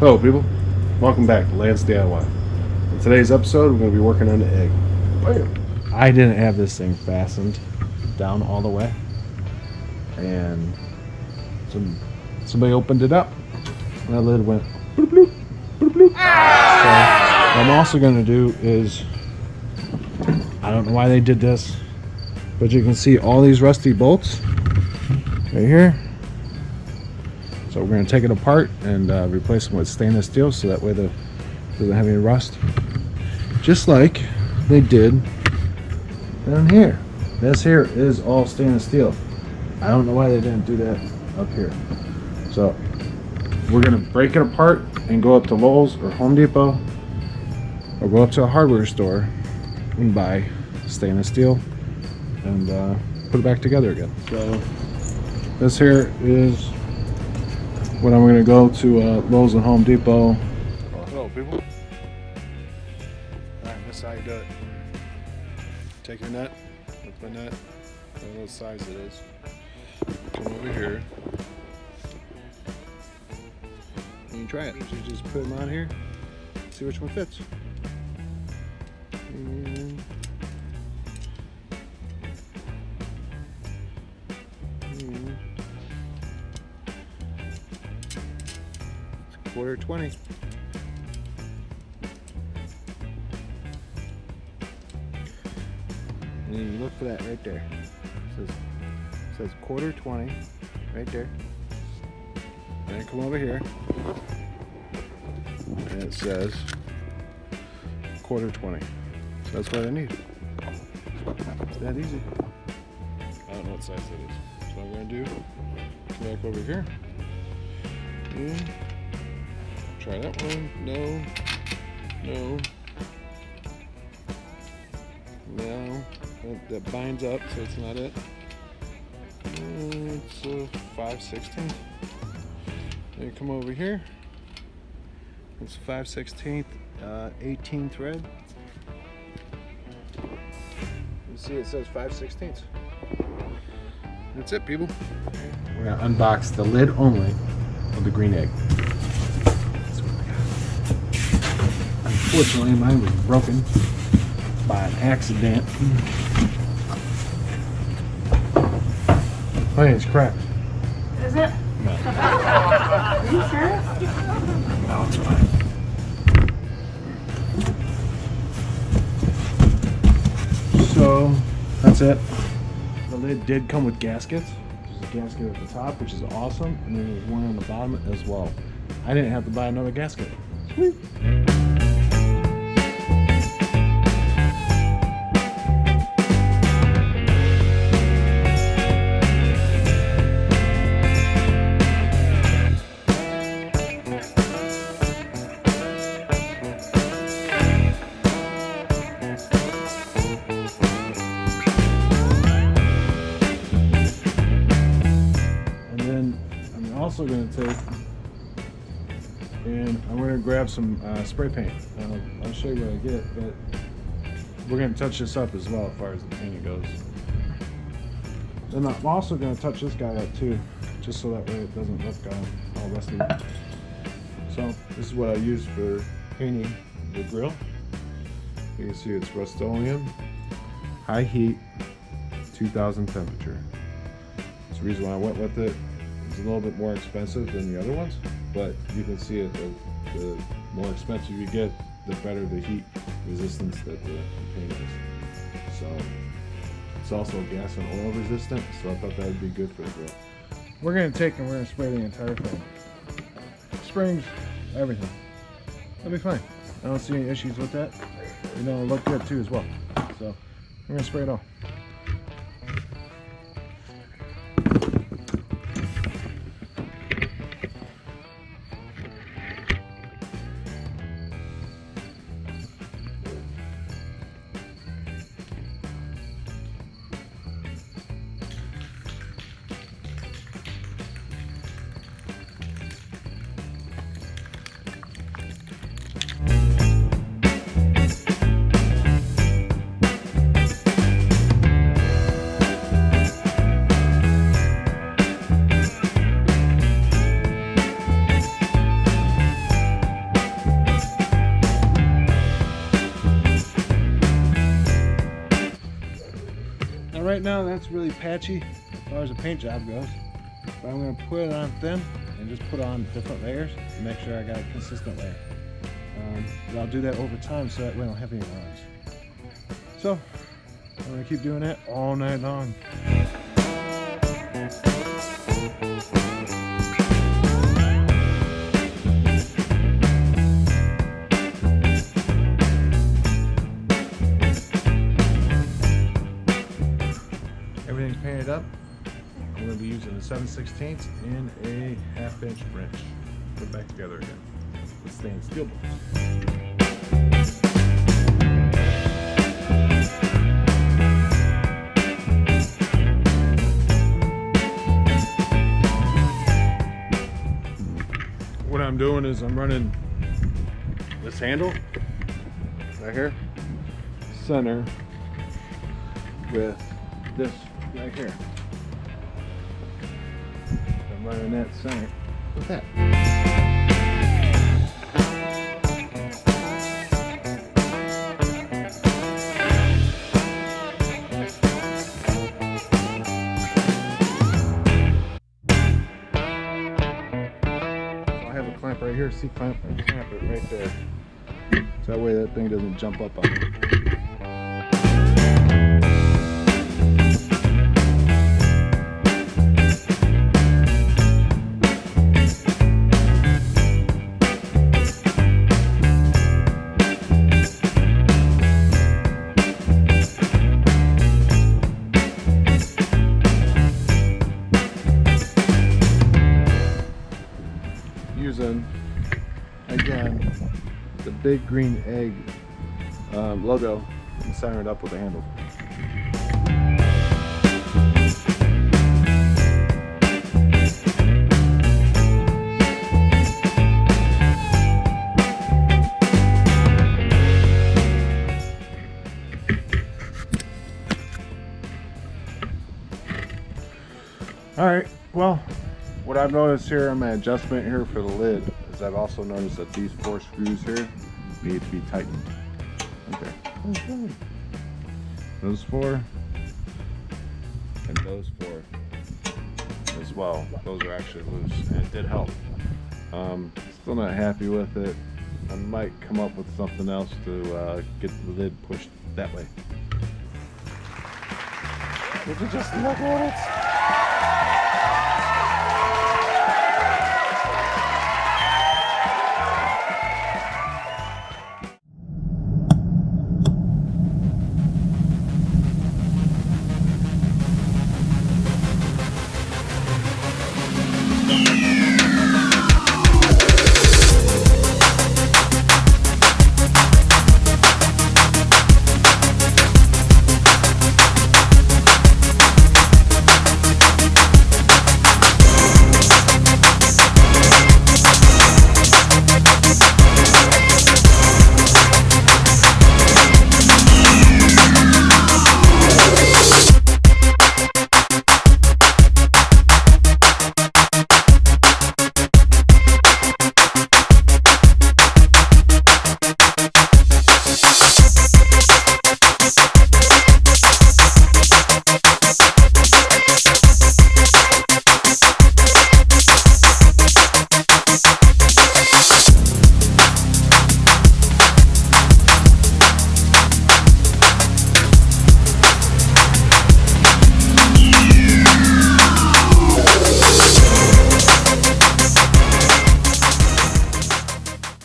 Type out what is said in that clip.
Hello people, welcome back to Lance DIY. In today's episode we're going to be working on the egg. Bam. I didn't have this thing fastened down all the way, and somebody opened it up and that lid went bloop bloop bloop bloop. So what I'm also going to do is, I don't know why they did this, but you can see all these rusty bolts right here. So we're going to take it apart and replace them with stainless steel, so that way it doesn't have any rust. Just like they did down here. This here is all stainless steel. I don't know why they didn't do that up here. So we're going to break it apart and go up to Lowe's or Home Depot, or go up to a hardware store and buy stainless steel and put it back together again. So this here is when I'm going to go to Lowe's and Home Depot. Hello people. Alright, this is how you do it. Take your nut, with my nut, I don't know what size it is. Come over here. And you try it. You just put them on here, see which one fits. And quarter 20. And you look for that right there. It says quarter 20 right there. And then come over here and it says quarter 20. So that's what I need. It's that easy. I don't know what size it is. So what I'm going to do, come back over here and try that one. No. That binds up, so it's not it. It's a 5/16. Then you come over here. It's 5/16, 18 thread. You see it says 5/16. That's it, people. We're gonna unbox the lid only of the green egg. Unfortunately, mine was broken by an accident. Oh, it's cracked. Is it? No. Are you sure? No, it's fine. So, that's it. The lid did come with gaskets. There's a gasket at the top, which is awesome, and then there's one on the bottom as well. I didn't have to buy another gasket. Sweet. Also going to take, and I'm going to grab some spray paint. I'll show you what I get, but we're going to touch this up as well as far as the painting goes. Then I'm also going to touch this guy up too, just so that way it doesn't look all rusty. So this is what I use for painting the grill. You can see it's Rust-Oleum, high heat, 2000 temperature. That's the reason why I went with it. It's a little bit more expensive than the other ones, but you can see it, the more expensive you get, the better the heat resistance that the paint is. So it's also gas and oil resistant, so I thought that would be good for the grill. We're going to take and we're going to spray the entire thing. Springs, everything. That'll be fine. I don't see any issues with that. You know, it'll look good too as well. So we're going to spray it all. So right now that's really patchy as far as the paint job goes. But I'm going to put it on thin and just put on different layers to make sure I got a consistent layer. But I'll do that over time so that way I don't have any runs. So I'm going to keep doing that all night long. Everything's painted up. I'm going to be using a 7/16 and a 1/2 inch wrench. Put it back together again with stainless steel bolts. What I'm doing is I'm running this handle right here, center, with this right here. I'm running that center with that. So I have a clamp right here, C-clamp, and clamp it right there. So that way that thing doesn't jump up on me. Using, again, the big green egg logo and center it up with a handle. Alright, well, what I've noticed here on my adjustment here for the lid is I've also noticed that these 4 screws here need to be tightened. Okay. Those 4 and those 4 as well. Those are actually loose and it did help. Still not happy with it. I might come up with something else to get the lid pushed that way. Would you just look at it?